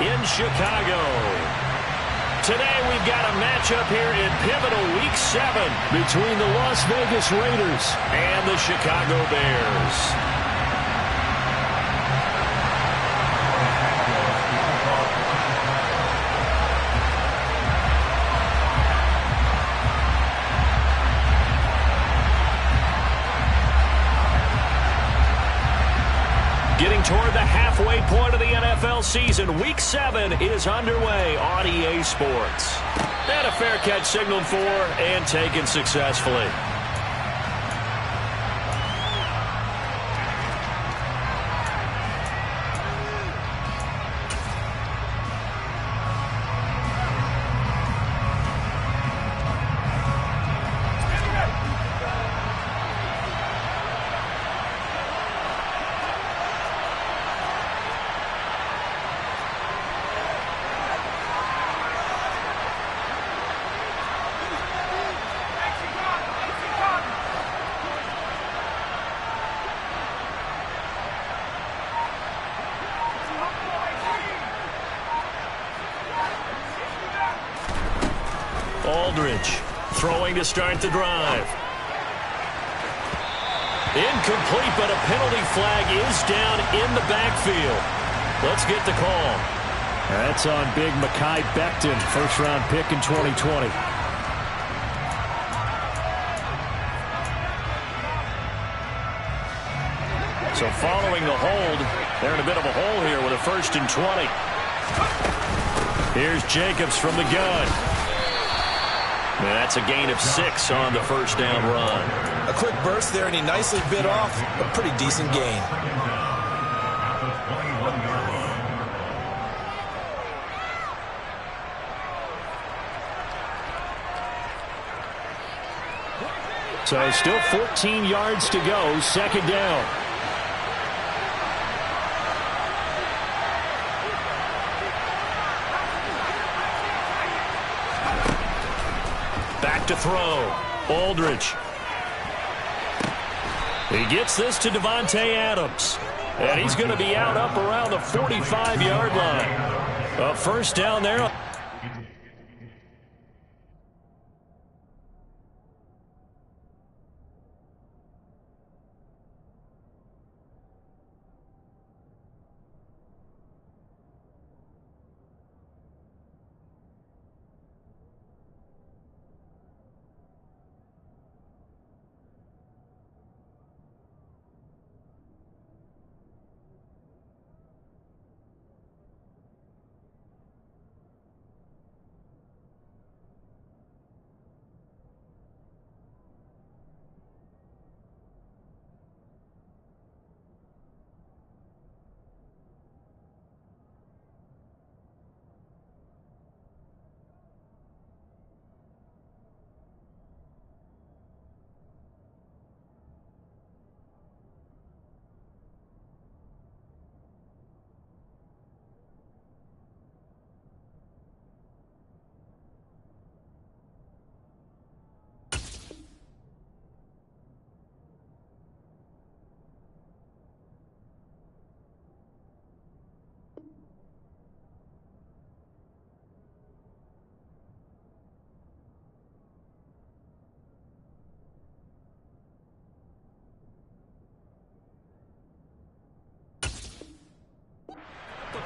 in Chicago. Today we've got a matchup here in pivotal Week 7 between the Las Vegas Raiders and the Chicago Bears. Getting toward the halfway point of the NFL season, Week 7 is underway on EA Sports. And a fair catch signaled for and taken successfully. Aldridge throwing to start the drive. Incomplete, but a penalty flag is down in the backfield. Let's get the call. That's on big Mekhi Becton, first-round pick in 2020. So following the hold, they're in a bit of a hole here with a 1st and 20. Here's Jacobs from the gun. And that's a gain of 6 on the first down run. A quick burst there, and he nicely bit off a pretty decent gain. So still 14 yards to go, second down. Back to throw. Aldridge. He gets this to Devontae Adams. And he's going to be out up around the 45-yard line. A first down there.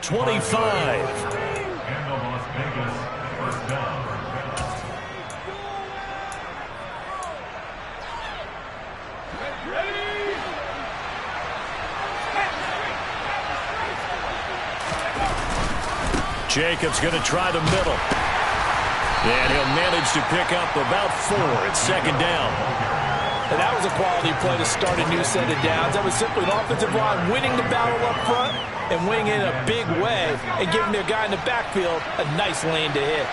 .25. Jacobs going to try the middle. And he'll manage to pick up about 4 at second down. And that was a quality play to start a new set of downs. That was simply an offensive line winning the battle up front and winning in a big way and giving their guy in the backfield a nice lane to hit.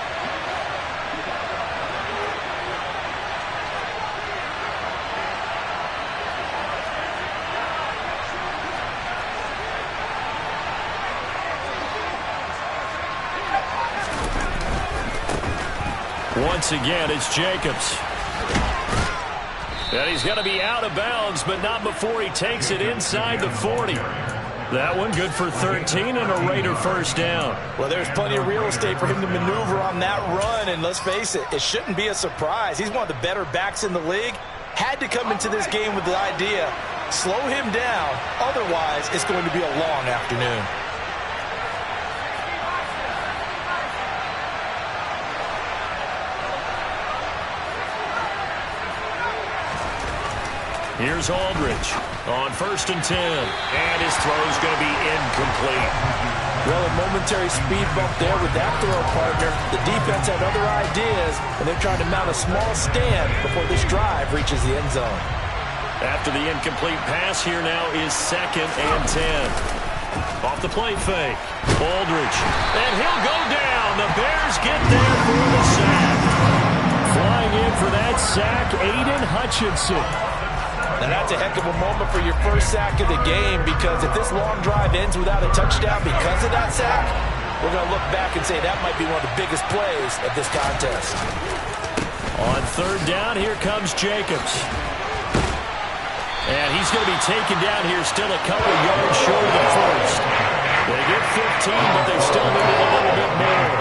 Once again, it's Jacobs. And he's going to be out of bounds, but not before he takes it inside the 40. That one good for 13 and a Raider first down. Well, there's plenty of real estate for him to maneuver on that run, and let's face it, it shouldn't be a surprise. He's one of the better backs in the league. Had to come into this game with the idea, slow him down, otherwise it's going to be a long afternoon. Here's Aldridge on 1st and 10. And his throw's going to be incomplete. Well, a momentary speed bump there with that throw, partner. The defense had other ideas, and they're trying to mount a small stand before this drive reaches the end zone. After the incomplete pass, here now is 2nd and 10. Off the play fake. Aldridge. And he'll go down. The Bears get there for the sack. Flying in for that sack, Aiden Hutchinson. Now, that's a heck of a moment for your first sack of the game, because if this long drive ends without a touchdown because of that sack, we're going to look back and say that might be one of the biggest plays of this contest. On 3rd down, here comes Jacobs. And he's going to be taken down here, still a couple yards short of the first. They get 15, but they still needed a little bit more.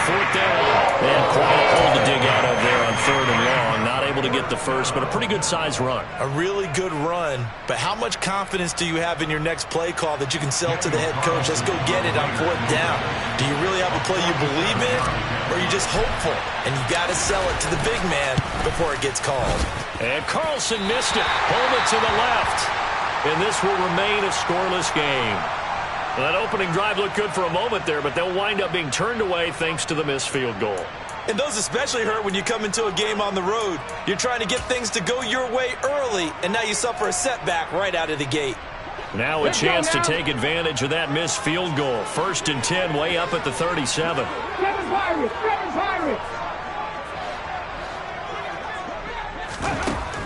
4th down. They had quite a hole to dig out of there on 3rd and long. Not able to get the first, but a pretty good-sized run. A really good run, but how much confidence do you have in your next play call that you can sell to the head coach? Let's go get it on 4th down. Do you really have a play you believe in, or are you just hopeful? And you got to sell it to the big man before it gets called. And Carlson missed it. Pulled it to the left. And this will remain a scoreless game. Well, that opening drive looked good for a moment there, but they'll wind up being turned away thanks to the missed field goal. And those especially hurt when you come into a game on the road. You're trying to get things to go your way early, and now you suffer a setback right out of the gate. Now a chance to take advantage of that missed field goal. 1st and 10, way up at the 37.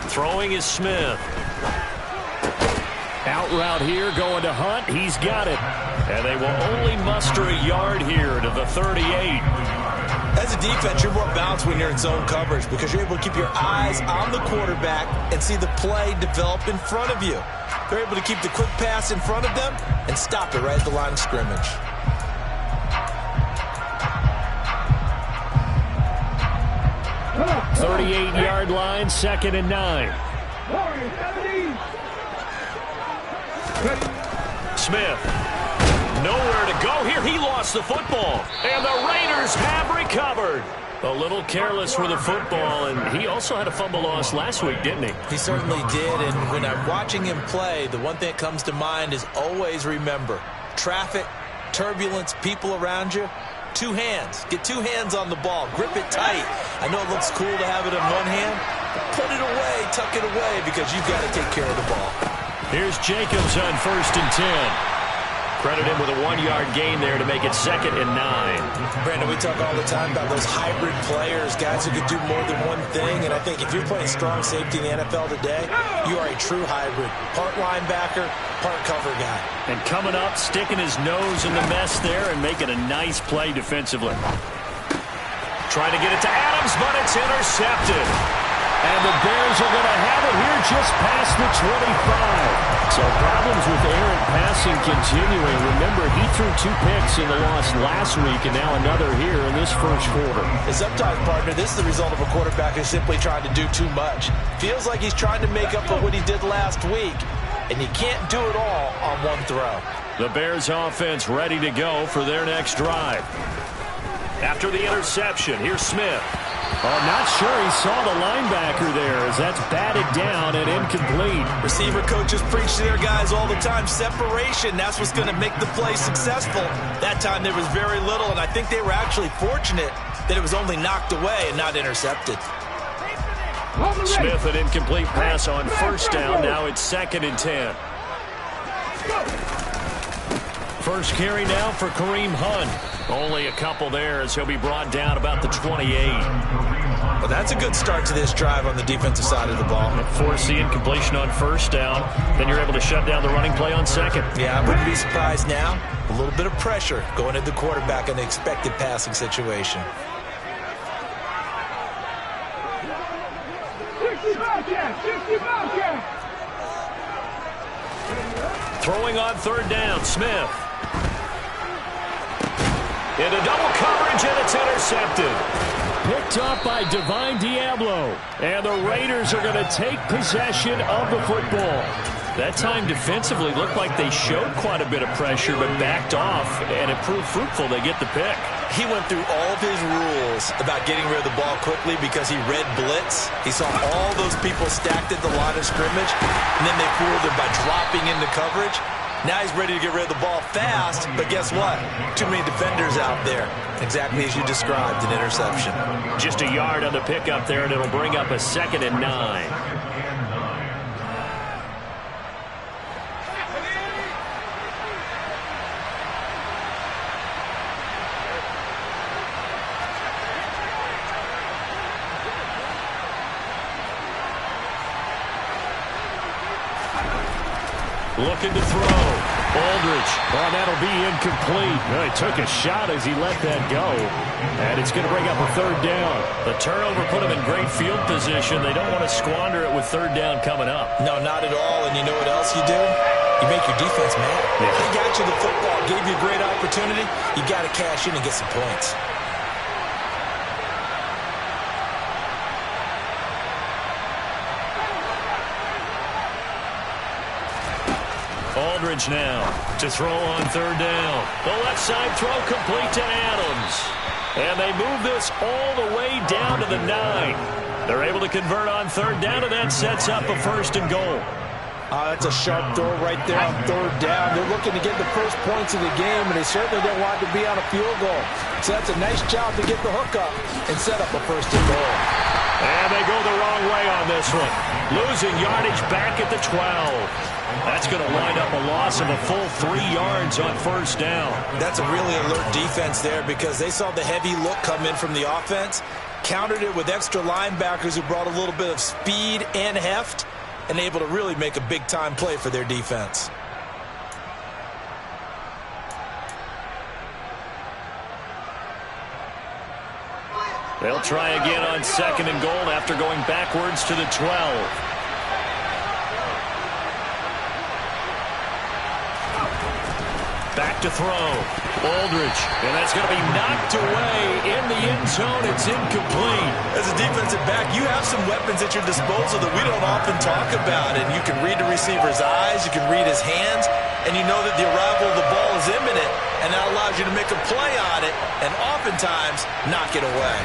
Throwing is Smith. Out route here, going to Hunt. He's got it. And they will only muster a yard here to the 38. As a defense, you're more balanced when you're in zone coverage because you're able to keep your eyes on the quarterback and see the play develop in front of you. They're able to keep the quick pass in front of them and stop it right at the line of scrimmage. Oh. 38-yard line, 2nd and 9. Smith. Nowhere to go here. He lost the football. And the Raiders have recovered. A little careless with the football, and he also had a fumble loss last week, didn't he? He certainly did, and when I'm watching him play, the one thing that comes to mind is always remember, traffic, turbulence, people around you, 2 hands. Get 2 hands on the ball. Grip it tight. I know it looks cool to have it in one hand, but put it away, tuck it away, because you've got to take care of the ball. Here's Jacobs on 1st and 10. Credit him with a 1-yard gain there to make it 2nd and 9. Brandon, we talk all the time about those hybrid players, guys who could do more than one thing, and I think if you're playing strong safety in the NFL today, you are a true hybrid. Part linebacker, part cover guy. And coming up, sticking his nose in the mess there and making a nice play defensively. Trying to get it to Adams, but it's intercepted. And the Bears are going to have it here just past the 25. So problems with errant passing continuing. Remember, he threw 2 picks in the loss last week, and now another here in this first quarter. And sometimes, partner, this is the result of a quarterback who's simply trying to do too much. Feels like he's trying to make up for what he did last week, and you can't do it all on one throw. The Bears offense ready to go for their next drive. After the interception, here's Smith. I'm not sure he saw the linebacker there as that's batted down and incomplete. Receiver coaches preach to their guys all the time. Separation, that's what's going to make the play successful. That time there was very little, and I think they were actually fortunate that it was only knocked away and not intercepted. Smith, an incomplete pass on 1st down. Now it's 2nd and 10. First carry now for Kareem Hunt. Only a couple there as he'll be brought down about the 28. Well, that's a good start to this drive on the defensive side of the ball. Force the incompletion on 1st down. Then you're able to shut down the running play on 2nd. Yeah, I wouldn't be surprised now. A little bit of pressure going at the quarterback in an expected passing situation. Throwing on third down, Smith. Into double coverage, and it's intercepted. Picked off by Divine Diablo. And the Raiders are going to take possession of the football. That time defensively looked like they showed quite a bit of pressure but backed off, and it proved fruitful. They get the pick. He went through all of his rules about getting rid of the ball quickly because he read blitz. He saw all those people stacked at the line of scrimmage, and then they fooled him by dropping into coverage. Now he's ready to get rid of the ball fast, but guess what? Too many defenders out there. Exactly as you described, an interception. Just a yard on the pickup there, and it'll bring up a 2nd and 9. Looking to throw. Aldridge. Oh, that'll be incomplete. Well, he took a shot as he let that go. And it's going to bring up a 3rd down. The turnover put him in great field position. They don't want to squander it with 3rd down coming up. No, not at all. And you know what else you do? You make your defense mad. Yeah. They got you the football, gave you a great opportunity. You got to cash in and get some points. Aldridge now to throw on 3rd down. The left side throw complete to Adams. And they move this all the way down to the 9. They're able to convert on 3rd down, and that sets up a 1st and goal. That's a sharp throw right there on 3rd down. They're looking to get the first points of the game, and they certainly don't want to be on a field goal. So that's a nice job to get the hook up and set up a 1st and goal. And they go the wrong way on this one. Losing yardage back at the 12. That's going to wind up a loss of a full 3 yards on 1st down. That's a really alert defense there because they saw the heavy look come in from the offense, countered it with extra linebackers who brought a little bit of speed and heft, and able to really make a big-time play for their defense. They'll try again on 2nd and goal after going backwards to the 12. Back to throw. Aldridge. And that's going to be knocked away in the end zone. It's incomplete. As a defensive back, you have some weapons at your disposal that we don't often talk about. And you can read the receiver's eyes. You can read his hands. And you know that the arrival of the ball is imminent. And that allows you to make a play on it. And oftentimes, knock it away.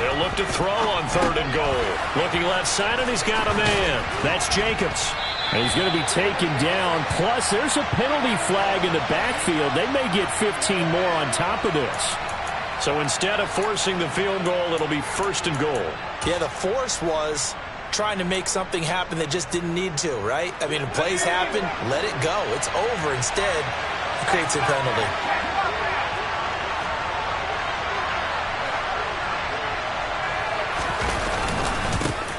They'll look to throw on 3rd and goal. Looking left side, and he's got a man. That's Jacobs. And he's going to be taken down. Plus, there's a penalty flag in the backfield. They may get 15 more on top of this. So instead of forcing the field goal, it'll be 1st and goal. Yeah, the force was trying to make something happen that just didn't need to, right? I mean, plays happen, let it go. It's over. Instead, it creates a penalty.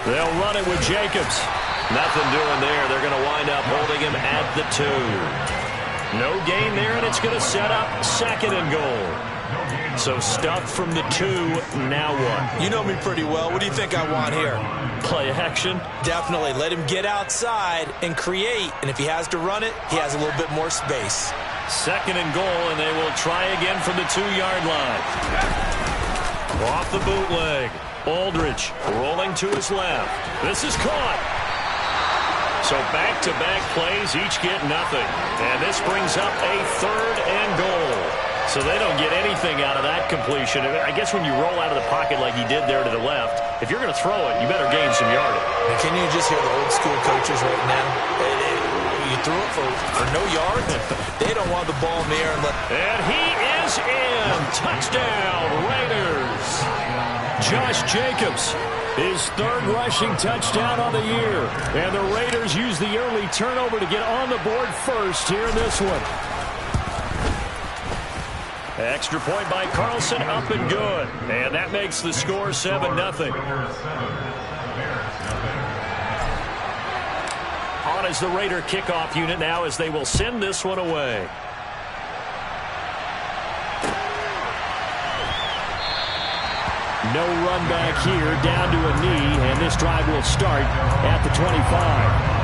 They'll run it with Jacobs. Nothing doing there. They're going to wind up holding him at the 2. No gain there, and it's going to set up 2nd and goal. So stuffed from the 2, now what? You know me pretty well. What do you think I want here? Play action? Definitely. Let him get outside and create. And if he has to run it, he has a little bit more space. 2nd and goal, and they will try again from the 2-yard line. Off the bootleg. Aldridge rolling to his left. This is caught. So back-to-back plays, each get nothing. And this brings up a 3rd and goal. So they don't get anything out of that completion. I guess when you roll out of the pocket like he did there to the left, if you're going to throw it, you better gain some yardage. Can you just hear the old-school coaches right now? You threw it for no yards. They don't want the ball in the air. And he is in. Touchdown, Raiders. Josh Jacobs, his 3rd rushing touchdown on the year. And the Raiders use the early turnover to get on the board first here in this one. Extra point by Carlson, up and good. And that makes the score 7-0. On is the Raider kickoff unit now as they will send this one away. No run back here, down to a knee, and this drive will start at the 25.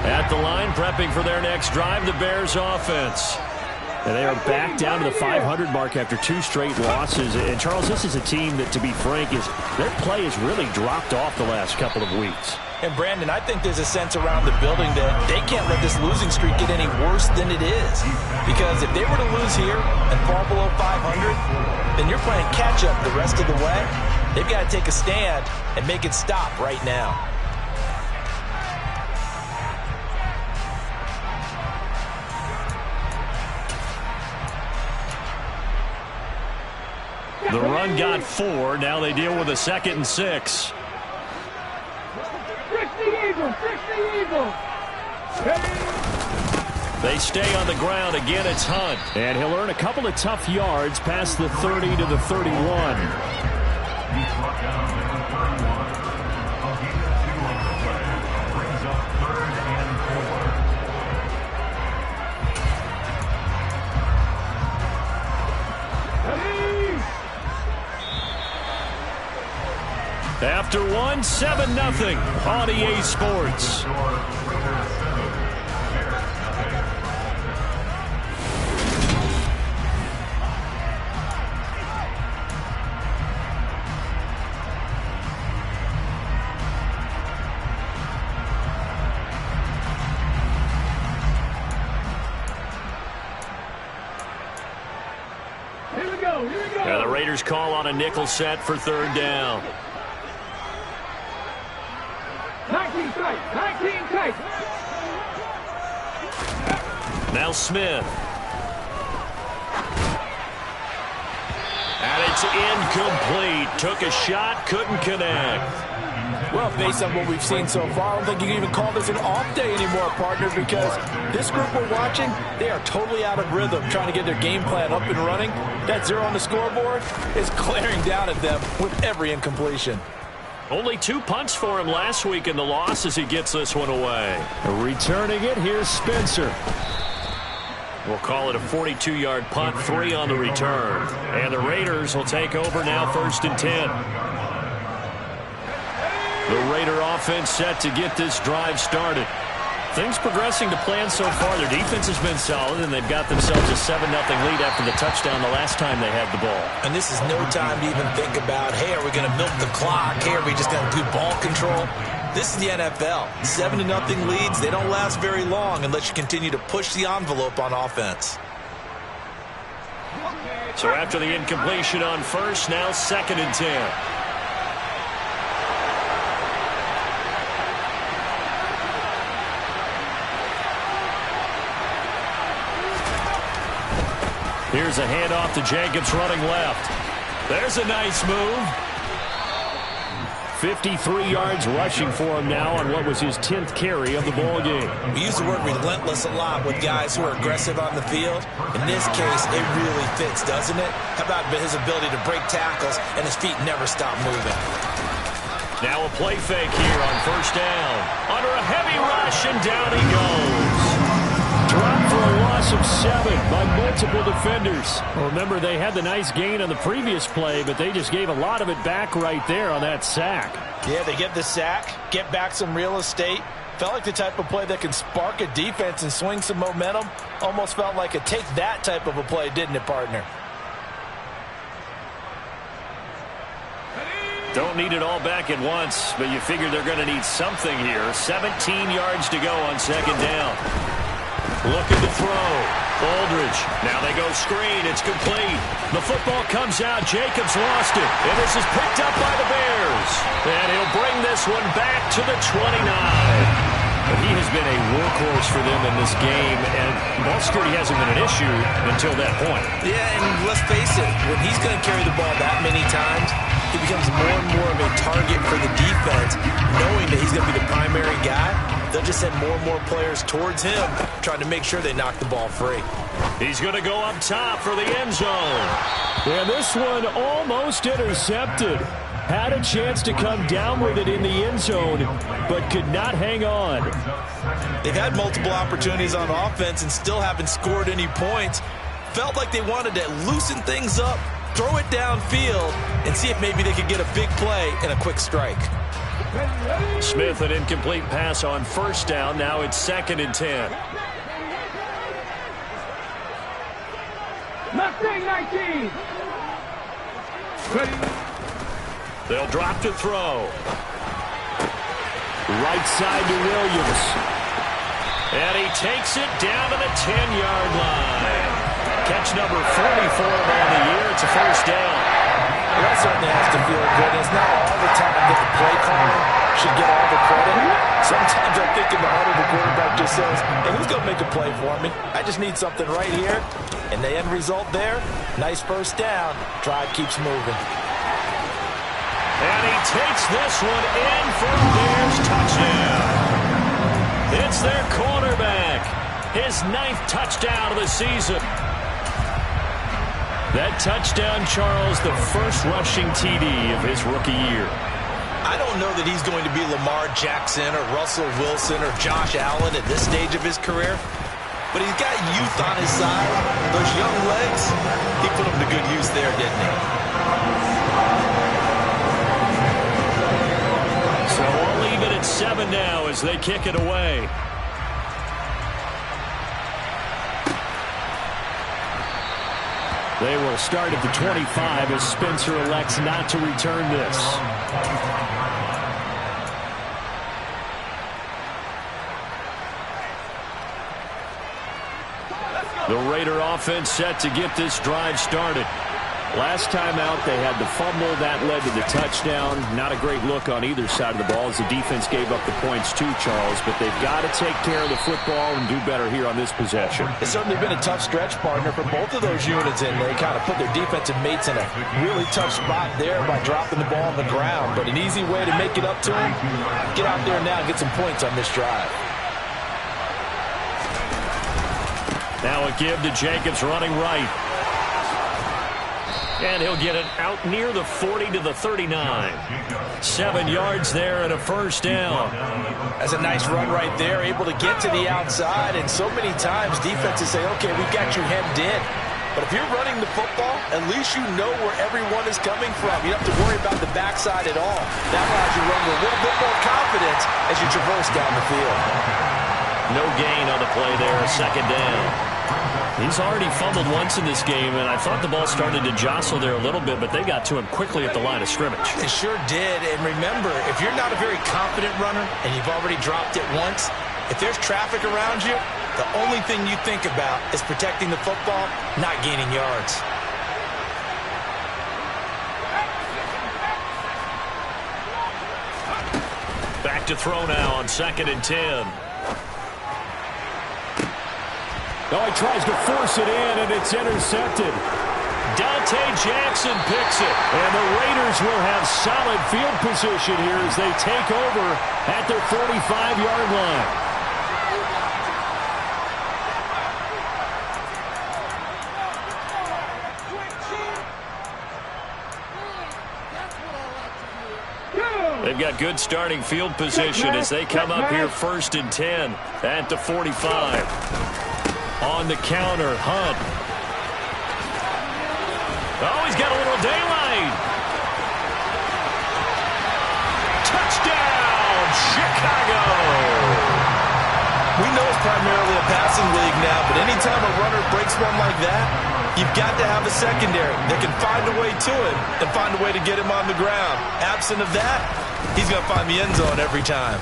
At the line, prepping for their next drive, the Bears offense. And they are back down to the 500 mark after 2 straight losses. And, Charles, this is a team that, to be frank, their play has really dropped off the last couple of weeks. And, Brandon, I think there's a sense around the building that they can't let this losing streak get any worse than it is. Because if they were to lose here and fall below 500, then you're playing catch-up the rest of the way. They've got to take a stand and make it stop right now. The run got 4. Now they deal with a 2nd and 6. They stay on the ground. Again, it's Hunt. And he'll earn a couple of tough yards past the 30 to the 31. After 1, 7-0 on EA Sports. Here we go. And the Raiders call on a nickel set for 3rd down. 19 tight. Now Smith. And it's incomplete. Took a shot, couldn't connect. Well, based on what we've seen so far, I don't think you can even call this an off day anymore, partner, because this group we're watching, they are totally out of rhythm trying to get their game plan up and running. That 0 on the scoreboard is glaring down at them with every incompletion. Only 2 punts for him last week in the loss as he gets this one away. Returning it, here's Spencer. We'll call it a 42-yard punt, 3 on the return. And the Raiders will take over now, 1st and 10. The Raider offense set to get this drive started. Things progressing to plan so far. Their defense has been solid, and they've got themselves a 7-0 lead after the touchdown the last time they had the ball. And this is no time to even think about, hey, are we going to milk the clock? Hey, are we just going to do ball control? This is the NFL. 7-0 leads, they don't last very long unless you continue to push the envelope on offense. So after the incompletion on 1st, now 2nd and 10. Here's a handoff to Jacobs running left. There's a nice move. 53 yards rushing for him now on what was his 10th carry of the ball game. We use the word relentless a lot with guys who are aggressive on the field. In this case, it really fits, doesn't it? How about his ability to break tackles and his feet never stop moving? Now a play fake here on 1st down. Under a heavy rush, and down he goes. Dropped for a loss of 7 by multiple defenders. Well, remember, they had the nice gain on the previous play, but they just gave a lot of it back right there on that sack. Yeah, they get the sack, get back some real estate. Felt like the type of play that can spark a defense and swing some momentum. Almost felt like a take that type of a play, didn't it, partner? Don't need it all back at once, but you figure they're going to need something here. 17 yards to go on 2nd down. Looking to throw. Aldridge. Now they go screen. It's complete. The football comes out. Jacobs lost it. And this is picked up by the Bears. And he'll bring this one back to the 29. But he has been a workhorse for them in this game, and ball security hasn't been an issue until that point. Yeah, and let's face it, when he's going to carry the ball that many times, he becomes more and more of a target for the defense, knowing that he's going to be the primary guy. They'll just send more and more players towards him, trying to make sure they knock the ball free. He's going to go up top for the end zone. And this one almost intercepted. Had a chance to come down with it in the end zone, but could not hang on. They've had multiple opportunities on offense and still haven't scored any points. Felt like they wanted to loosen things up, throw it downfield, and see if maybe they could get a big play and a quick strike. Smith, an incomplete pass on first down. Now it's 2nd and 10. Mustang 19. They'll drop to throw. Right side to Williams. And he takes it down to the 10-yard line. Catch number 44 on the year. It's a first down. Well, that certainly has to feel good. It's not all the time that the play caller should get all the credit. Sometimes I think in the heart of the quarterback just says, hey, who's going to make a play for me? I just need something right here. And the end result there, nice first down. Drive keeps moving. And he takes this one in for a Bears touchdown. It's their quarterback. His 9th touchdown of the season. That touchdown, Charles, the first rushing TD of his rookie year. I don't know that he's going to be Lamar Jackson or Russell Wilson or Josh Allen at this stage of his career, but he's got youth on his side. Those young legs, he put them to good use there, didn't he? So we'll leave it at 7 now as they kick it away. They will start at the 25 as Spencer elects not to return this. The Raider offense set to get this drive started. Last time out, they had the fumble. That led to the touchdown. Not a great look on either side of the ball as the defense gave up the points too, Charles. But they've got to take care of the football and do better here on this possession. It's certainly been a tough stretch, partner, for both of those units, and they kind of put their defensive mates in a really tough spot there by dropping the ball on the ground. But an easy way to make it up to them, get out there now and get some points on this drive. Now a give to Jacobs running right. And he'll get it out near the 40 to the 39. 7 yards there and a first down. That's a nice run right there, able to get to the outside. And so many times defenses say, okay, we've got you hemmed in. But if you're running the football, at least you know where everyone is coming from. You don't have to worry about the backside at all. That allows you to run with a little bit more confidence as you traverse down the field. No gain on the play there, 2nd down. He's already fumbled once in this game, and I thought the ball started to jostle there a little bit, but they got to him quickly at the line of scrimmage. They sure did. And remember, if you're not a very confident runner and you've already dropped it once, if there's traffic around you, the only thing you think about is protecting the football, not gaining yards. Back to throw now on 2nd and 10. Oh, he tries to force it in, and it's intercepted. Dante Jackson picks it. And the Raiders will have solid field position here as they take over at their 45-yard line. They've got good starting field position as they come up here 1st and 10 at the 45. On the counter, Hunt. Oh, he's got a little daylight. Touchdown, Chicago. We know it's primarily a passing league now, but anytime a runner breaks one like that, you've got to have a secondary that can find a way to him and find a way to get him on the ground. Absent of that, he's going to find the end zone every time.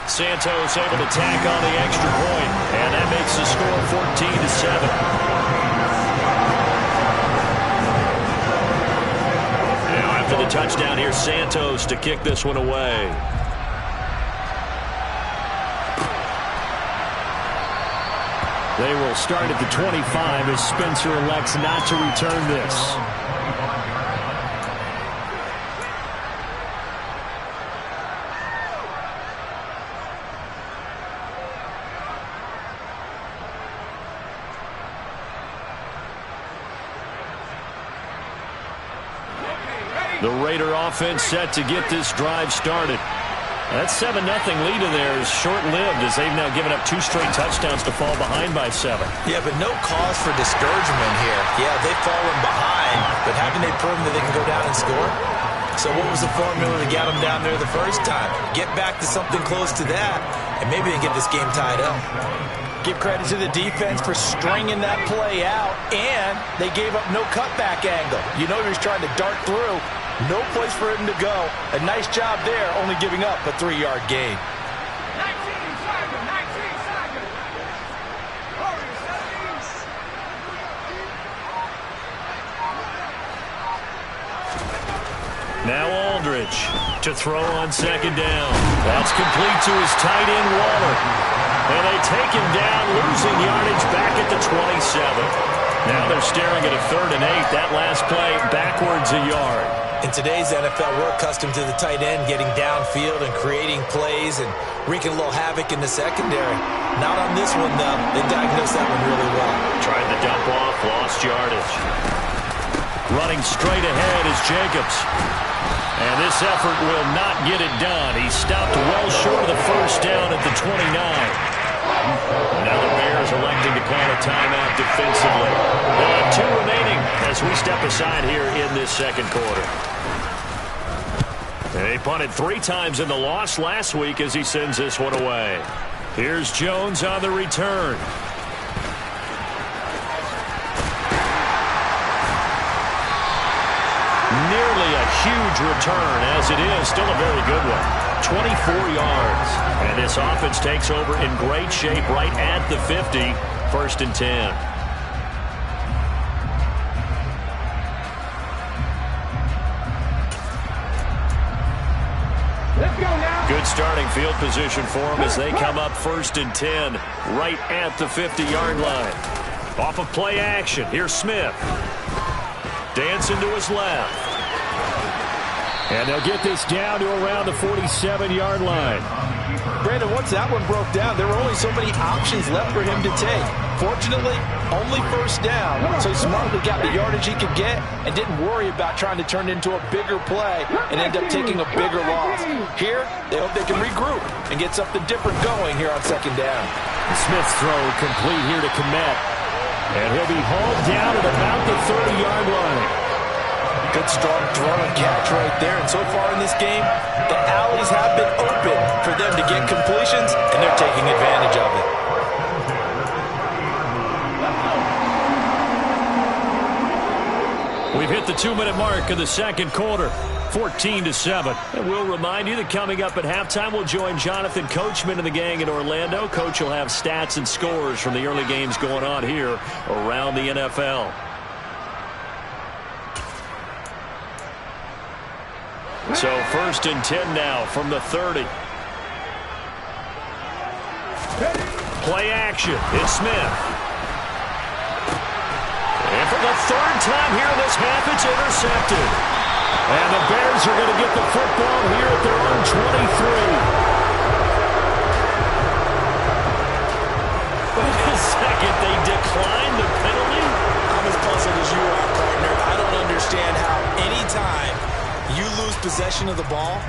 Santos able to tack on the extra point, and that makes the score 14-7. Now after the touchdown, here's Santos to kick this one away. They will start at the 25 as Spencer elects not to return this. The Raider offense set to get this drive started. That 7-0 lead in there is short-lived as they've now given up 2 straight touchdowns to fall behind by 7. Yeah, but no cause for discouragement here. Yeah, they've fallen behind, but haven't they proven that they can go down and score? So So what was the formula that got them down there the first time? Get back to something close to that, and maybe they get this game tied up. Give credit to the defense for stringing that play out, and they gave up no cutback angle. You know he was trying to dart through. No place for him to go. A nice job there, only giving up a 3-yard gain. Now Aldridge to throw on second down. That's complete to his tight end, Waller. And they take him down, losing yardage back at the 27. Now they're staring at a 3rd and 8. That last play backwards a yard. In today's NFL, we're accustomed to the tight end getting downfield and creating plays and wreaking a little havoc in the secondary. Not on this one, though. They diagnosed that one really well. Tried to dump off, lost yardage. Running straight ahead is Jacobs. And this effort will not get it done. He stopped well short of the first down at the 29. Now the Bears electing to call a timeout defensively. They'll have 2 remaining as we step aside here in this second quarter. They punted 3 times in the loss last week as he sends this one away. Here's Jones on the return. Nearly a huge return, as it is still a very good one. 24 yards. And this offense takes over in great shape right at the 50. 1st and 10. Let's go now. Good starting field position for them as they come up 1st and 10 right at the 50-yard line. Off of play action, here's Smith. Dancing to his left. And they'll get this down to around the 47-yard line. Brandon, once that one broke down, there were only so many options left for him to take. Fortunately, only 1st down, so he smartly got the yardage he could get and didn't worry about trying to turn it into a bigger play and end up taking a bigger loss. Here, they hope they can regroup and get something different going here on 2nd down. Smith's throw complete here to Kmet. And he'll be hauled down at about the 30-yard line. Good strong throw and catch right there. And so far in this game, the alleys have been open for them to get completions, and they're taking advantage of it. We've hit the 2-minute mark of the second quarter. 14-7. And we'll remind you that coming up at halftime, we'll join Jonathan Coachman and the gang in Orlando. Coach will have stats and scores from the early games going on here around the NFL. So 1st and 10 now from the 30. Play action. It's Smith. And for the 3rd time here in this half, it's intercepted. And the Bears are going to get the football here at their own 23. Wait a second, they declined the penalty? I'm as puzzled as you are, partner. I don't understand how any time you lose possession of the ball,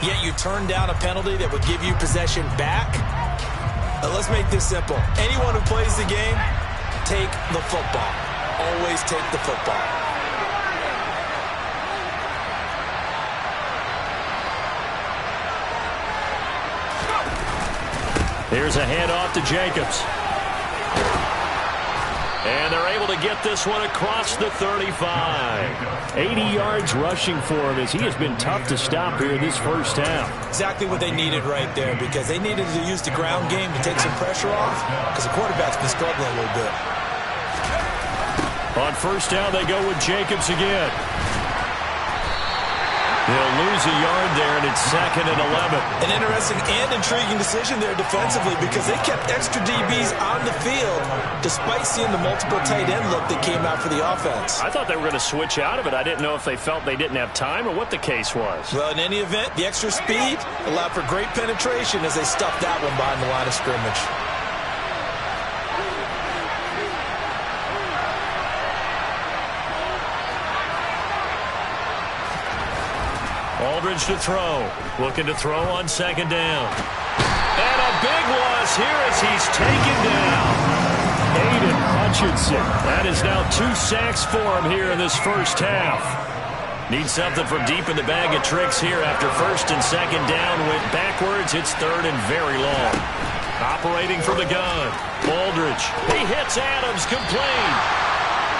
yet you turn down a penalty that would give you possession back. Let's make this simple. Anyone who plays the game, take the football. Always take the football. Here's a handoff to Jacobs. And they're able to get this one across the 35. 80 yards rushing for him as he has been tough to stop here in this first half. Exactly what they needed right there, because they needed to use the ground game to take some pressure off, because the quarterback's been struggling a little bit. On 1st down, they go with Jacobs again. They'll lose a yard there, and it's 2nd and 11. An interesting and intriguing decision there defensively, because they kept extra DBs on the field despite seeing the multiple tight end look that came out for the offense. I thought they were going to switch out of it. I didn't know if they felt they didn't have time or what the case was. Well, in any event, the extra speed allowed for great penetration as they stuffed that one behind the line of scrimmage. Aldridge to throw. Looking to throw on 2nd down. And a big loss here as he's taken down. Aiden Hutchinson. That is now 2 sacks for him here in this first half. Need something from deep in the bag of tricks here after first and second down went backwards. It's third and very long. Operating from the gun, Aldridge. He hits Adams, complete.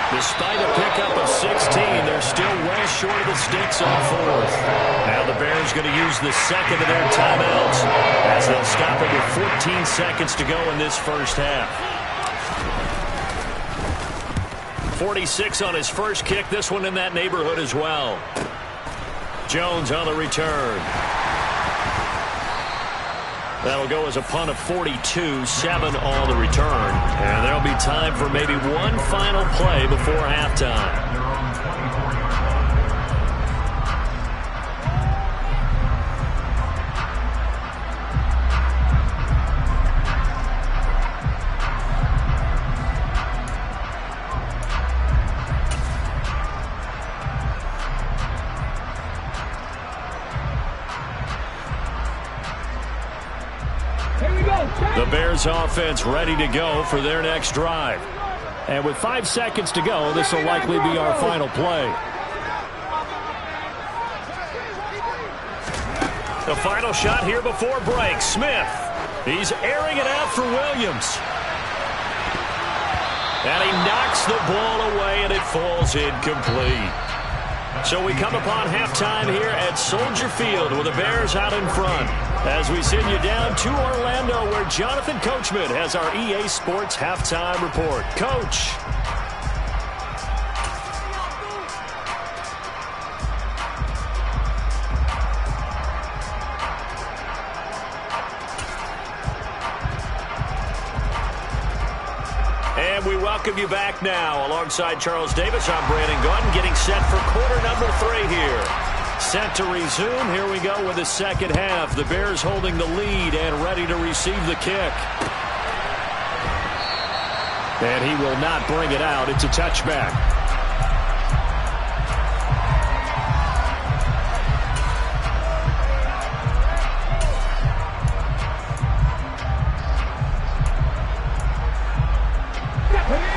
Despite a pickup of 16, they're still well short of the sticks on fourth. Now the Bears going to use the second of their timeouts as they'll stop it with 14 seconds to go in this first half. 46 on his first kick. This one in that neighborhood as well. Jones on the return. That'll go as a punt of 42, 7 on the return. And there'll be time for maybe one final play before halftime. The Bears offense ready to go for their next drive. And with 5 seconds to go, this will likely be our final play. The final shot here before break. Smith. He's airing it out for Williams. And he knocks the ball away, and it falls incomplete. So we come upon halftime here at Soldier Field with the Bears out in front. As we send you down to Orlando, where Jonathan Coachman has our EA Sports halftime report. Coach. And we welcome you back now. Alongside Charles Davis, I'm Brandon Gordon, getting set for quarter number 3 here. Set to resume. Here we go with the second half. The Bears holding the lead and ready to receive the kick. And he will not bring it out. It's a touchback.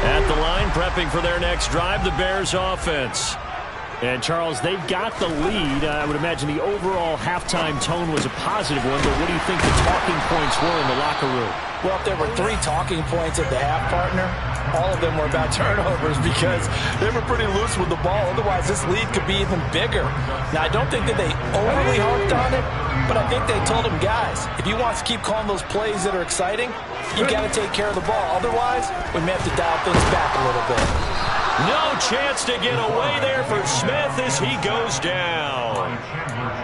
At the line, prepping for their next drive, the Bears offense. And, Charles, they've got the lead. I would imagine the overall halftime tone was a positive one, but what do you think the talking points were in the locker room? Well, if there were 3 talking points at the half, partner, all of them were about turnovers because they were pretty loose with the ball. Otherwise, this lead could be even bigger. Now, I don't think that they overly harped on it, but I think they told them, guys, if you want to keep calling those plays that are exciting, you got to take care of the ball. Otherwise, we may have to dial things back a little bit. No chance to get away there for Smith as he goes down.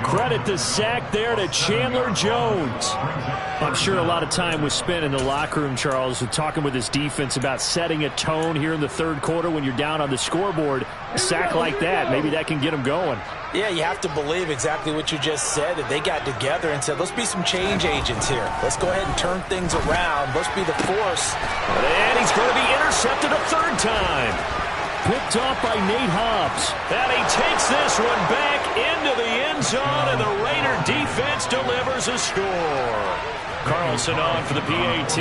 Credit the sack there to Chandler Jones. I'm sure a lot of time was spent in the locker room, Charles, with talking with his defense about setting a tone here in the third quarter when you're down on the scoreboard. A sack like that, maybe that can get them going. Yeah, you have to believe exactly what you just said, that they got together and said, let's be some change agents here. Let's go ahead and turn things around. Let's be the force. And he's going to be intercepted a third time. Picked off by Nate Hobbs. And he takes this one back into the end zone, and the Raider defense delivers a score. Carlson on for the PAT.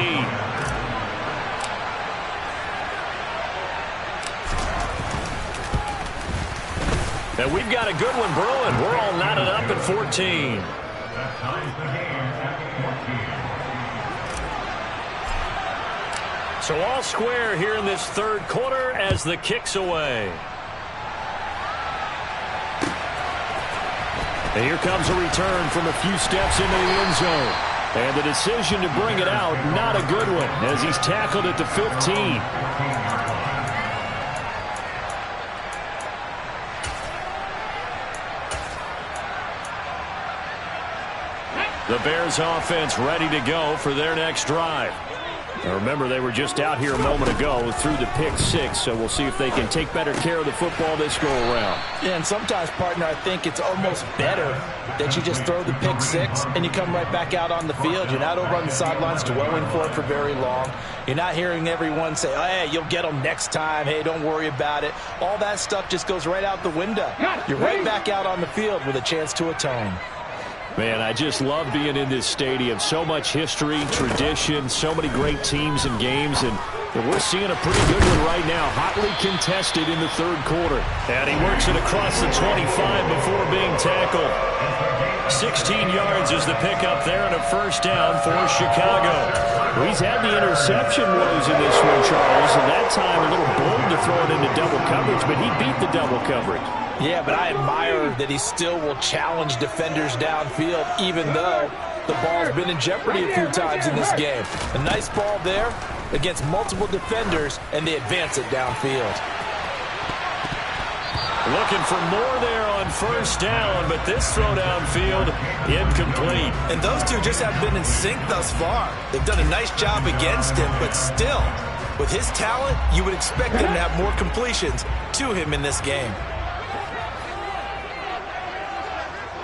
And we've got a good one brewing. We're all knotted up at 14. So all square here in this third quarter as the kick's away. And here comes a return from a few steps into the end zone. And the decision to bring it out, not a good one, as he's tackled at the 15. The Bears offense ready to go for their next drive. Now remember, they were just out here a moment ago through the pick 6, so we'll see if they can take better care of the football this go-around. Yeah, and sometimes, partner, I think it's almost better that you just throw the pick 6 and you come right back out on the field. You're not over on the sidelines dwelling for it for very long. You're not hearing everyone say, oh, hey, you'll get them next time. Hey, don't worry about it. All that stuff just goes right out the window. You're right back out on the field with a chance to atone. Man, I just love being in this stadium. So much history, tradition, so many great teams and games, and And we're seeing a pretty good one right now. Hotly contested in the third quarter. And he works it across the 25 before being tackled. 16 yards is the pickup there and a first down for Chicago. Well, he's had the interception woes in this one, Charles, and that time a little bold to throw it into double coverage, but he beat the double coverage. Yeah, but I admire that he still will challenge defenders downfield, even though the ball's been in jeopardy a few times in this game. A nice ball there against multiple defenders, and they advance it downfield. Looking for more there on first down, but this throw downfield, incomplete. And those two just have been in sync thus far. They've done a nice job against him, but still, with his talent, you would expect him to have more completions to him in this game.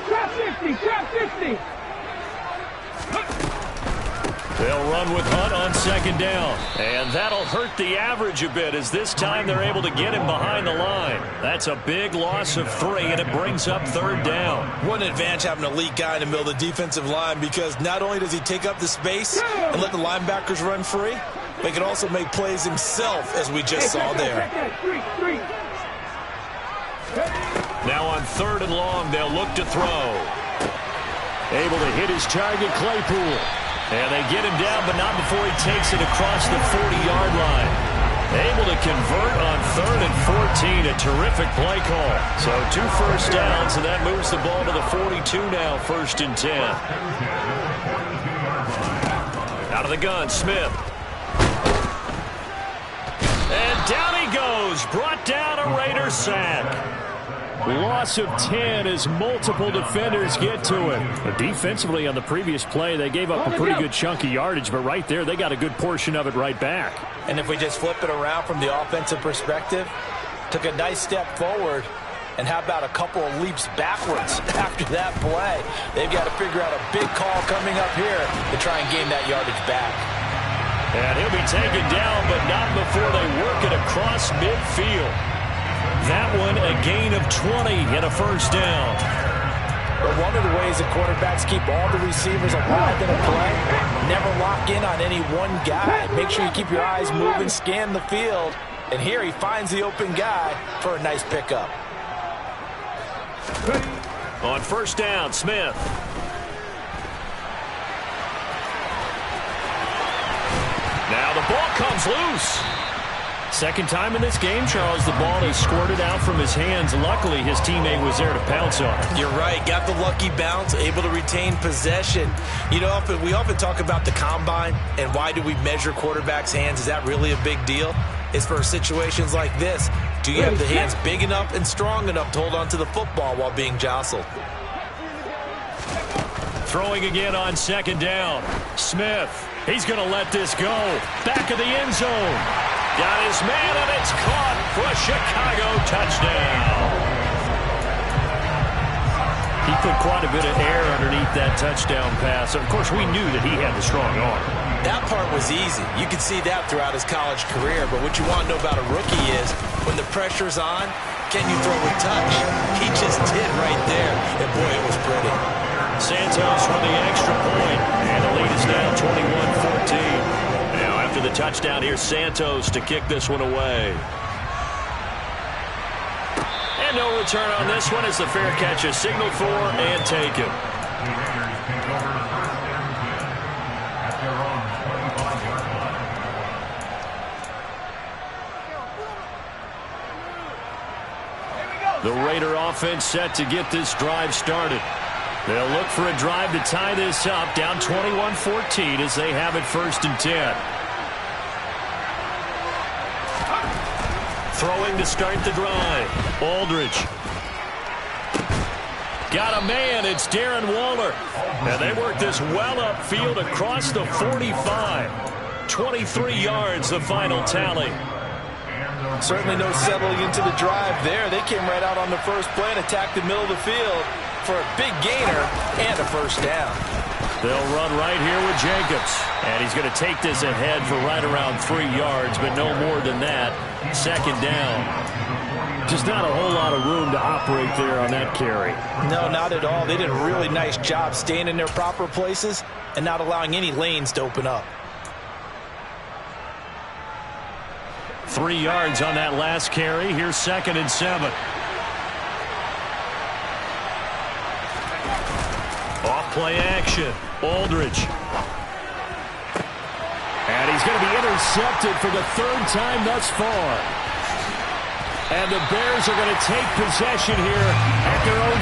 Trap 50, trap 50. They'll run with Hunt on second down. And that'll hurt the average a bit as this time they're able to get him behind the line. That's a big loss of 3, and it brings up third down. What an advantage having an elite guy in the middle of the defensive line, because not only does he take up the space and let the linebackers run free, but he can also make plays himself, as we just saw there. Now on third and long, they'll look to throw. Able to hit his target, Claypool. And they get him down, but not before he takes it across the 40-yard line. Able to convert on third and 14. A terrific play call. So 2 first downs, and that moves the ball to the 42 now, first and 10. Out of the gun, Smith. And down he goes. Brought down a Raider sack. Loss of 10 as multiple defenders get to him. But defensively on the previous play, they gave up a pretty good chunk of yardage, but right there, they got a good portion of it right back. And if we just flip it around from the offensive perspective, took a nice step forward, and how about a couple of leaps backwards after that play? They've got to figure out a big call coming up here to try and gain that yardage back. And he'll be taken down, but not before they work it across midfield. That one a gain of 20 and a first down. But one of the ways that quarterbacks keep all the receivers alive in a play, never lock in on any one guy. Make sure you keep your eyes moving, scan the field. And here he finds the open guy for a nice pickup. On first down, Smith. Now the ball comes loose. Second time in this game, Charles, the ball is squirted out from his hands. Luckily, his teammate was there to pounce on it. You're right. Got the lucky bounce, able to retain possession. You know, we often talk about the combine and why do we measure quarterbacks' hands. Is that really a big deal? It's for situations like this. Do you have the hands big enough and strong enough to hold on to the football while being jostled? Throwing again on second down. Smith. He's going to let this go. Back of the end zone. Got his man, and it's caught for a Chicago touchdown. He put quite a bit of air underneath that touchdown pass. Of course, we knew that he had the strong arm. That part was easy. You could see that throughout his college career. But what you want to know about a rookie is when the pressure's on, can you throw with touch? He just did right there. And, boy, it was pretty. Santos for the extra point, and the lead is now 21-14. Now after the touchdown, here's Santos to kick this one away. And no return on this one as the fair catch is signaled for and taken. The Raider offense set to get this drive started. They'll look for a drive to tie this up, down 21-14 as they have it first and 10. Throwing to start the drive. Aldridge. Got a man. It's Darren Waller. And they work this well upfield across the 45. 23 yards, the final tally. Certainly no settling into the drive there. They came right out on the first play and attacked the middle of the field for a big gainer and a first down. They'll run right here with Jacobs. And he's going to take this ahead for right around 3 yards, but no more than that. Second down. Just not a whole lot of room to operate there on that carry. No, not at all. They did a really nice job staying in their proper places and not allowing any lanes to open up. 3 yards on that last carry. Here's 2nd and 7. Off play action. Aldridge. And he's going to be intercepted for the 3rd time thus far. And the Bears are going to take possession here at their own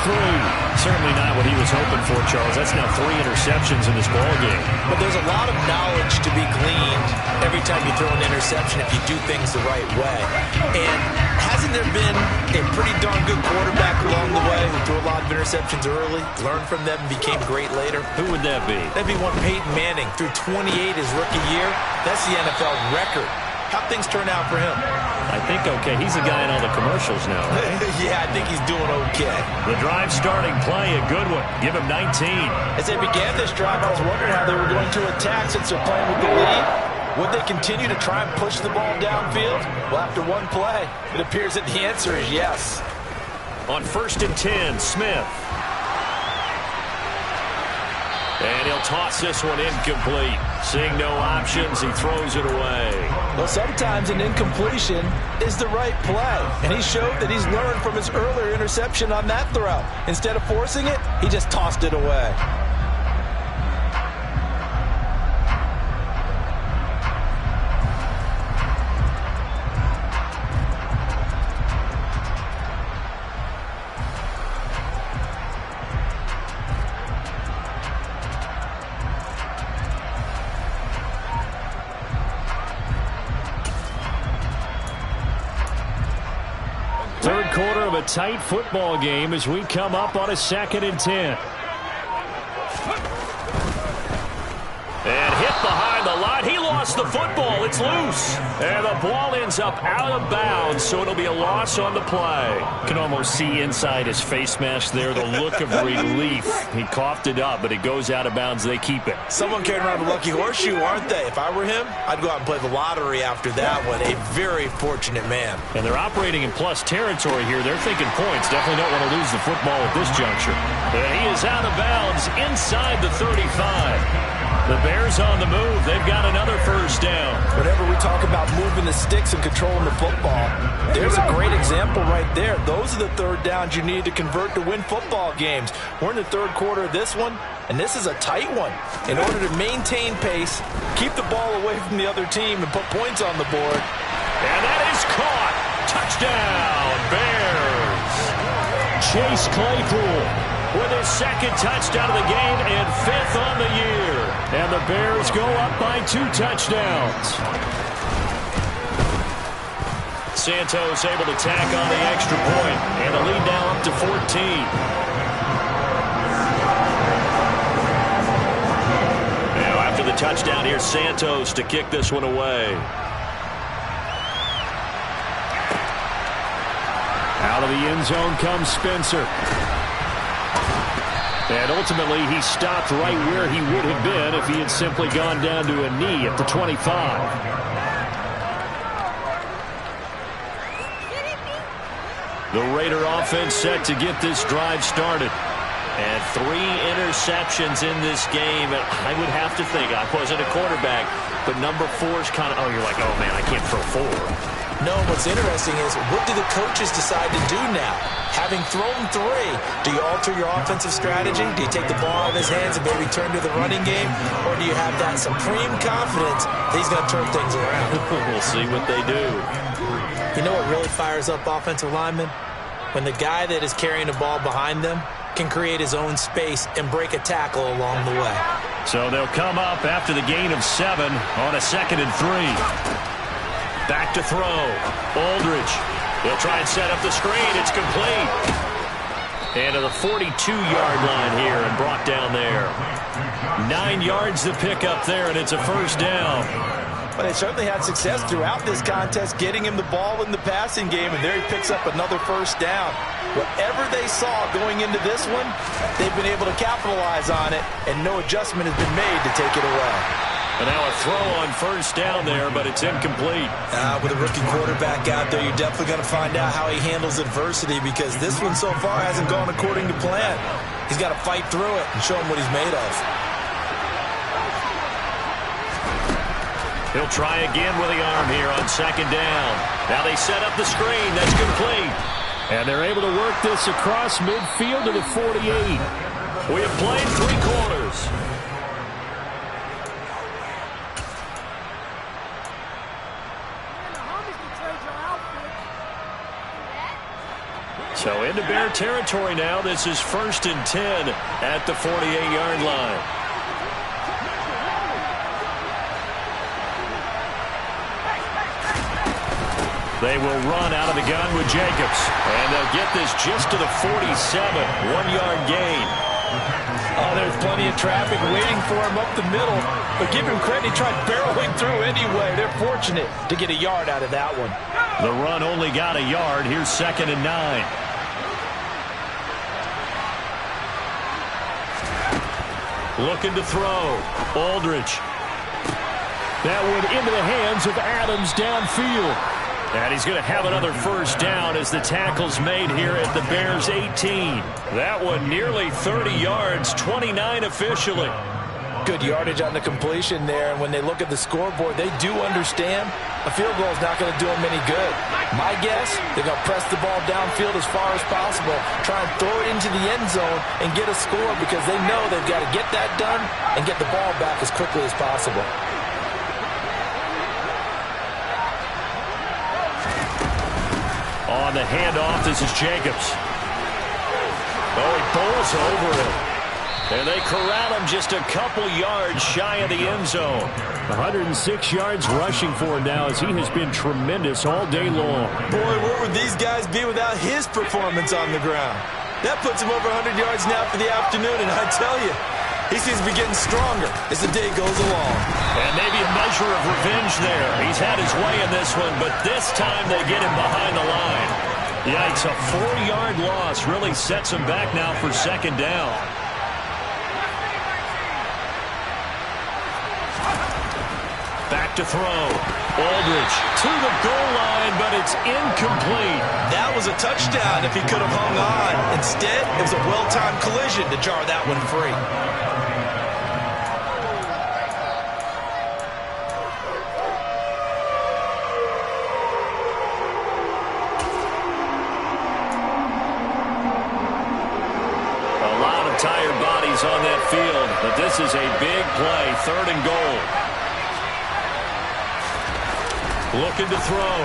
33. Certainly not what he was hoping for, Charles. That's now 3 interceptions in this ballgame. But there's a lot of knowledge to be gleaned every time you throw an interception if you do things the right way. And hasn't there been a pretty darn good quarterback along the way who threw a lot of interceptions early, learned from them, and became great later? Who would that be? That'd be one Peyton Manning. Threw 28 his rookie year. That's the NFL record. How'd things turn out for him? I think okay. He's the guy in all the commercials now, right? Yeah, I think he's doing okay. The drive starting play, a good one. Give him 19. As they began this drive, I was wondering how they were going to attack since they're playing with the lead. Would they continue to try and push the ball downfield? Well, after one play, it appears that the answer is yes. On 1st and 10, Smith. And he'll toss this one incomplete. Seeing no options, he throws it away. Well, sometimes an incompletion is the right play. And he showed that he's learned from his earlier interception on that throw. Instead of forcing it, he just tossed it away. Third quarter of a tight football game as we come up on a 2nd and 10. And hit behind the line. He lost the football. It's loose. And the ball ends up out of bounds, so it'll be a loss on the play. Can almost see inside his face mask there the look of relief. He coughed it up, but it goes out of bounds. They keep it. Someone carrying around a lucky horseshoe, aren't they? If I were him, I'd go out and play the lottery after that one. A very fortunate man. And they're operating in plus territory here. They're thinking points. Definitely don't want to lose the football at this juncture. And he is out of bounds inside the 35. The Bears on the move. They've got another 1st down. Whenever we talk about moving the sticks and controlling the football, there's a great example right there. Those are the 3rd downs you need to convert to win football games. We're in the 3rd quarter of this one, and this is a tight one. In order to maintain pace, keep the ball away from the other team, and put points on the board. And that is caught. Touchdown, Bears. Chase Claypool with his 2nd touchdown of the game and 5th on the year. And the Bears go up by 2 touchdowns. Santos able to tack on the extra point, and the lead now up to 14. Now after the touchdown, here's Santos to kick this one away. Out of the end zone comes Spencer. And ultimately, he stopped right where he would have been if he had simply gone down to a knee at the 25. The Raider offense set to get this drive started. And 3 interceptions in this game. And I would have to think, I wasn't a quarterback, but number 4 is kind of, you're like, oh, man, I can't throw 4. No, what's interesting is, what do the coaches decide to do now? Having thrown 3, do you alter your offensive strategy? Do you take the ball out of his hands and maybe turn to the running game? Or do you have that supreme confidence that he's going to turn things around? We'll see what they do. You know what really fires up offensive linemen? When the guy that is carrying the ball behind them can create his own space and break a tackle along the way. So they'll come up after the gain of 7 on a 2nd and 3. Back to throw. Aldridge. They'll try and set up the screen. It's complete. And to the 42-yard line here and brought down there. 9 yards to pick up there, and it's a 1st down. But they certainly had success throughout this contest, getting him the ball in the passing game, and there he picks up another 1st down. Whatever they saw going into this one, they've been able to capitalize on it, and no adjustment has been made to take it away. And now a throw on 1st down there, but it's incomplete. With a rookie quarterback out there, you're definitely going to find out how he handles adversity, because this one so far hasn't gone according to plan. He's got to fight through it and show him what he's made of. He'll try again with the arm here on second down. Now they set up the screen. That's complete. And they're able to work this across midfield to the 48. We have played 3 quarters. So into Bear territory now. This is 1st and 10 at the 48-yard line. They will run out of the gun with Jacobs. And they'll get this just to the 47. 1-yard gain. Oh, there's plenty of traffic waiting for him up the middle. But give him credit, he tried barreling through anyway. They're fortunate to get a yard out of that one. The run only got a yard. Here's 2nd and 9. Looking to throw. Aldridge. That one into the hands of Adams downfield. And he's going to have another first down as the tackle's made here at the Bears' 18. That one nearly 30 yards, 29 officially. Good yardage on the completion there, and when they look at the scoreboard, they do understand a field goal is not going to do them any good. My guess, they're going to press the ball downfield as far as possible, try and throw it into the end zone and get a score because they know they've got to get that done and get the ball back as quickly as possible. On the handoff, this is Jacobs. Oh, he bowls over him. And they corral him just a couple yards shy of the end zone. 106 yards rushing for him now as he has been tremendous all day long. Boy, where would these guys be without his performance on the ground? That puts him over 100 yards now for the afternoon, and I tell you, he seems to be getting stronger as the day goes along. And maybe a measure of revenge there. He's had his way in this one, but this time they get him behind the line. Yikes, a 4-yard loss really sets him back now for 2nd down. Back to throw. Aldridge to the goal line, but it's incomplete. That was a touchdown if he could have hung on. Instead, it was a well-timed collision to jar that one free. A lot of tired bodies on that field, but this is a big play, 3rd and goal. Looking to throw.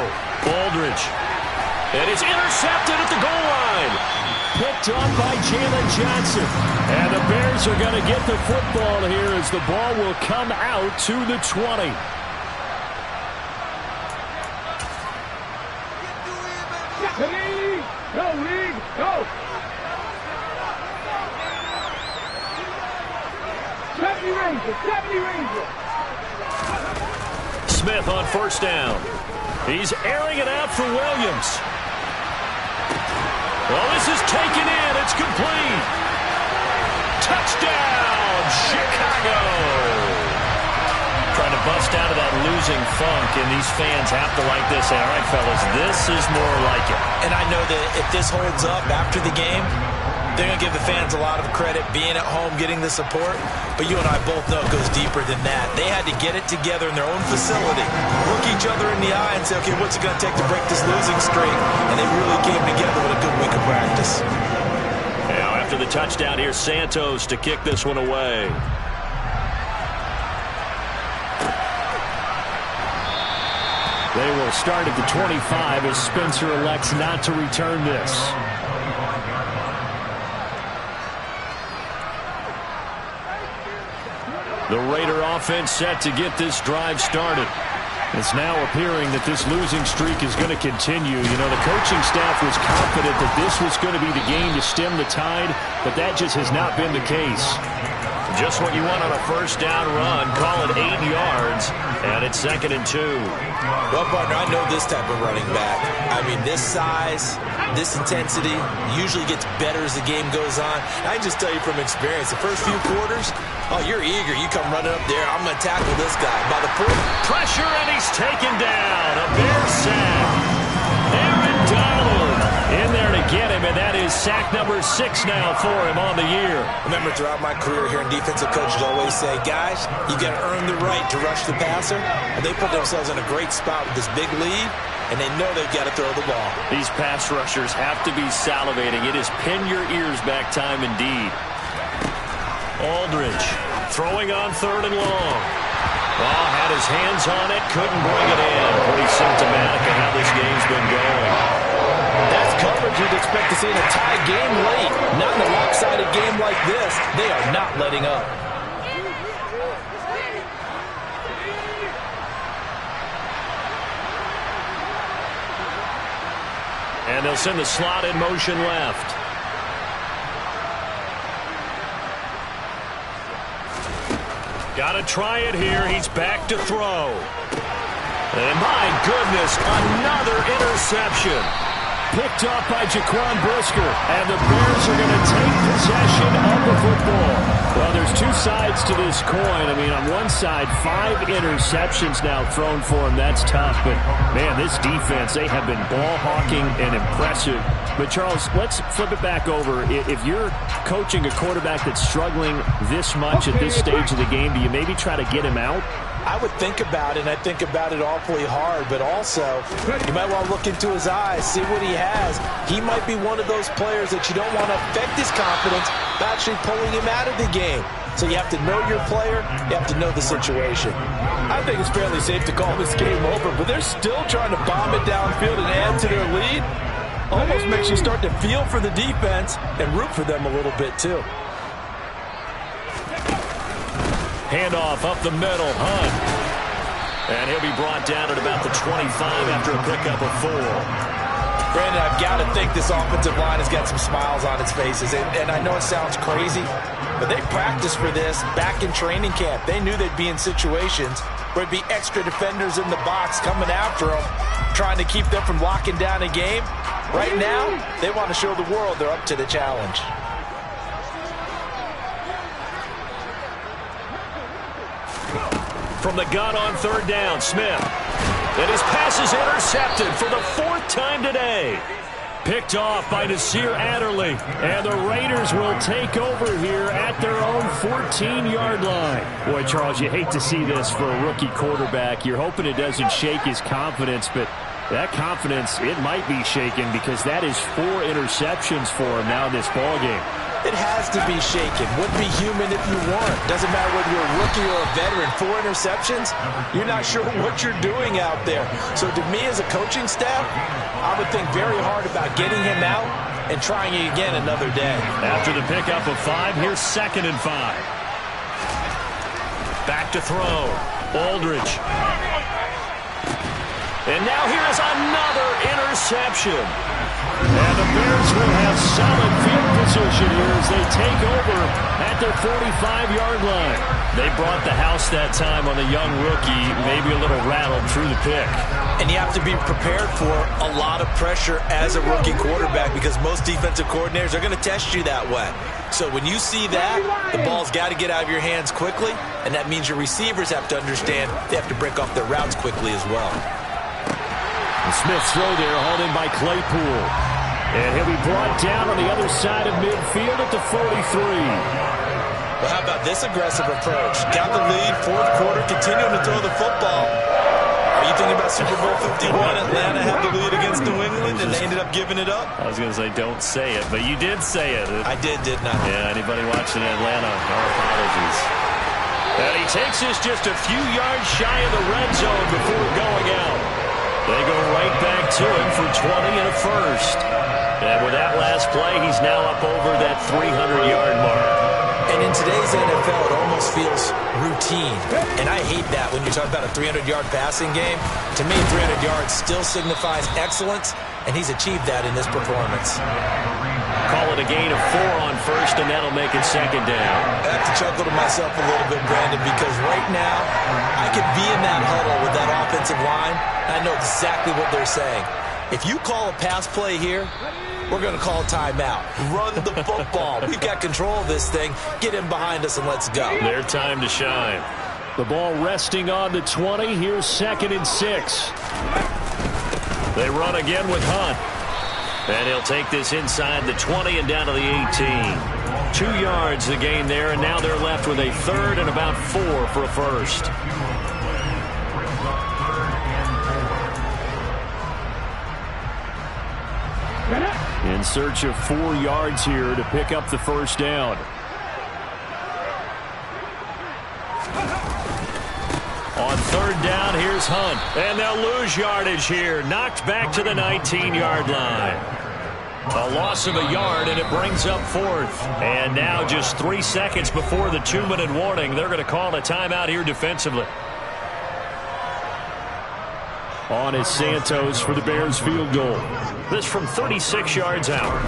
Aldridge. And it's intercepted at the goal line. Picked off by Jalen Johnson. And the Bears are going to get the football here as the ball will come out to the 20. Go, League, go! 70 Rangers, 70 Rangers! Smith on 1st down. He's airing it out for Williams. Well, this is taken in. It's complete. Touchdown, Chicago. Trying to bust out of that losing funk, and these fans have to like this. All right, fellas, this is more like it. And I know that if this holds up after the game, they're going to give the fans a lot of credit being at home, getting the support. But you and I both know it goes deeper than that. They had to get it together in their own facility, look each other in the eye and say, okay, what's it going to take to break this losing streak? And they really came together with a good week of practice. Now, after the touchdown, here's Santos to kick this one away. They will start at the 25 as Spencer elects not to return this. The Raider offense set to get this drive started. It's now appearing that this losing streak is going to continue. You know, the coaching staff was confident that this was going to be the game to stem the tide, but that just has not been the case. Just what you want on a 1st down run. Call it 8 yards, and it's 2nd and 2. Well, partner, I know this type of running back. I mean, this size, this intensity usually gets better as the game goes on. I can just tell you from experience, the first few quarters, oh, you're eager. You come running up there. I'm going to tackle this guy. By the fourth, Pressure, and he's taken down. A Bear sack. Aaron Donald in there to get him, and that is sack number 6 now for him on the year. Remember, throughout my career here, defensive coaches always say, guys, you got to earn the right to rush the passer. And they put themselves in a great spot with this big lead, and they know they've got to throw the ball. These pass rushers have to be salivating. It is pin your ears back time indeed. Aldridge throwing on 3rd and long. Oh, had his hands on it, couldn't bring it in. Pretty symptomatic of how this game's been going. That's coverage you'd expect to see in a tie game late. Not in a lopsided game like this. They are not letting up. And they'll send the slot in motion left. Got to try it here. He's back to throw. And my goodness, another interception. Picked off by Jaquan Brisker. And the Bears are going to take possession of the football. Well, there's two sides to this coin. I mean, on one side, 5 interceptions now thrown for him. That's tough. But, man, this defense, they have been ball hawking and impressive. But, Charles, let's flip it back over. If you're coaching a quarterback that's struggling this much at this stage of the game, do you maybe try to get him out? I would think about it, and I think about it awfully hard, but also you might want to look into his eyes, see what he has. He might be one of those players that you don't want to affect his confidence by actually pulling him out of the game. So you have to know your player, you have to know the situation. I think it's fairly safe to call this game over, but they're still trying to bomb it downfield and add to their lead. Almost makes you start to feel for the defense and root for them a little bit too. Handoff up the middle, Hunt. And he'll be brought down at about the 25 after a pickup of 4. Brandon, I've got to think this offensive line has got some smiles on its faces. And I know it sounds crazy, but they practiced for this back in training camp. They knew they'd be in situations where there'd be extra defenders in the box coming after them, trying to keep them from locking down a game. Right now, they want to show the world they're up to the challenge. From the gun on 3rd down, Smith. And his pass is intercepted for the 4th time today. Picked off by Nasir Adderley. And the Raiders will take over here at their own 14-yard line. Boy, Charles, you hate to see this for a rookie quarterback. You're hoping it doesn't shake his confidence, but that confidence, it might be shaken because that is 4 interceptions for him now in this ballgame. It has to be shaken. Wouldn't be human if you weren't. Doesn't matter whether you're a rookie or a veteran. 4 interceptions, you're not sure what you're doing out there. So to me as a coaching staff, I would think very hard about getting him out and trying it again another day. After the pickup of 5, here's 2nd and 5. Back to throw. Aldridge. And now here's another interception. And the Bears will have solid field position here as they take over at their 45-yard line. They brought the house that time on the young rookie, maybe a little rattled through the pick. And you have to be prepared for a lot of pressure as a rookie quarterback because most defensive coordinators are going to test you that way. So when you see that, the ball's got to get out of your hands quickly, and that means your receivers have to understand they have to break off their routes quickly as well. Smith's throw there, hauled in by Claypool. And he'll be brought down on the other side of midfield at the 43. Well, how about this aggressive approach? Got the lead, 4th quarter, continuing to throw the football. Are you thinking about Super Bowl 51? Atlanta had the lead against New England, and they ended up giving it up? I was going to say, don't say it, but you did say it. I didn't I? Yeah, anybody watching Atlanta, our apologies. And he takes this just a few yards shy of the red zone before going out. They go right back to him for 20 and a first. And with that last play, he's now up over that 300-yard mark. And in today's NFL, it almost feels routine. And I hate that when you're talking about a 300-yard passing game. To me, 300 yards still signifies excellence, and he's achieved that in this performance. Call it a gain of 4 on first, and that'll make it 2nd down. I have to chuckle to myself a little bit, Brandon, because right now, I could be in that huddle with that offensive line. I know exactly what they're saying. If you call a pass play here, we're going to call timeout. Run the football. We've got control of this thing. Get him behind us and let's go. Their time to shine. The ball resting on the 20. Here's 2nd and 6. They run again with Hunt. And he'll take this inside the 20 and down to the 18. 2 yards the gain there, and now they're left with a third and about 4 for a first. In search of 4 yards here to pick up the first down. On third down, here's Hunt. And they'll lose yardage here. Knocked back to the 19-yard line. A loss of a yard, and it brings up fourth. And now just 3 seconds before the 2-minute warning, they're going to call a timeout here defensively. On is Santos for the Bears field goal. This from 36 yards out.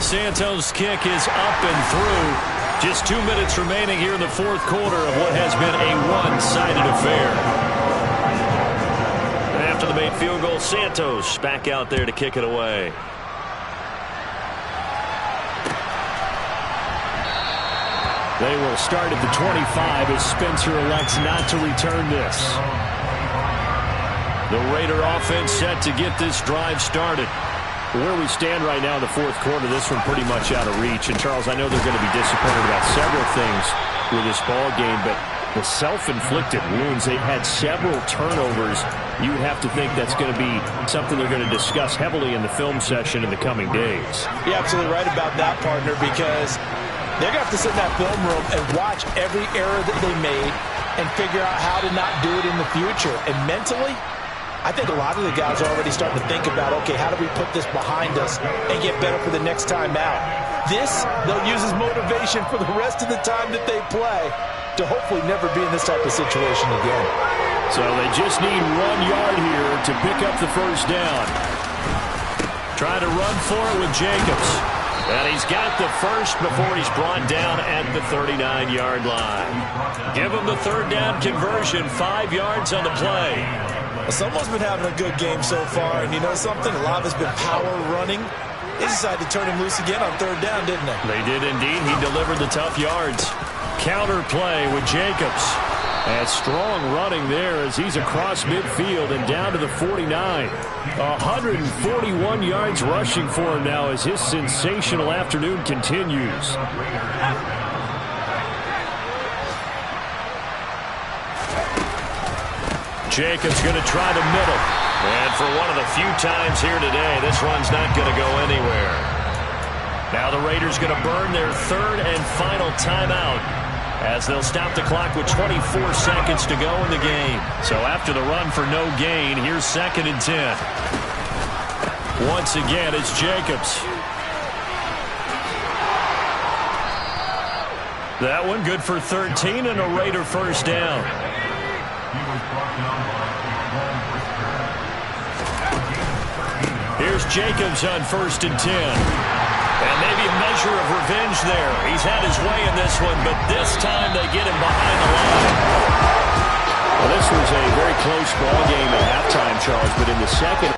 Santos' kick is up and through. Just 2 minutes remaining here in the fourth quarter of what has been a one-sided affair. After the made field goal, Santos back out there to kick it away. They will start at the 25 as Spencer elects not to return this. The Raider offense set to get this drive started. Where we stand right now in the fourth quarter, this one pretty much out of reach. And, Charles, I know they're going to be disappointed about several things with this ball game, but the self-inflicted wounds, they've had several turnovers. You have to think that's going to be something they're going to discuss heavily in the film session in the coming days. You're absolutely right about that, partner, because they're going to have to sit in that film room and watch every error that they made and figure out how to not do it in the future. And mentally, I think a lot of the guys are already starting to think about, okay, how do we put this behind us and get better for the next time out? This, they'll use as motivation for the rest of the time that they play to hopefully never be in this type of situation again. So they just need 1 yard here to pick up the first down. Trying to run for it with Jacobs. And he's got the first before he's brought down at the 39-yard line. Give him the third down conversion, 5 yards on the play. Someone's been having a good game so far, and you know something? A lot of it's been power running. They decided to turn him loose again on third down, didn't they? They did indeed. He delivered the tough yards. Counter play with Jacobs. And strong running there as he's across midfield and down to the 49. 141 yards rushing for him now as his sensational afternoon continues. Jacobs going to try the middle. And for one of the few times here today, this run's not going to go anywhere. Now the Raiders going to burn their third and final timeout as they'll stop the clock with 24 seconds to go in the game. So after the run for no gain, here's 2nd and 10. Once again, it's Jacobs. That one good for 13 and a Raider first down. Here's Jacobs on 1st and 10. And maybe a measure of revenge there. He's had his way in this one, but this time they get him behind the line. Well, this was a very close ball game at halftime, Charles, but in the second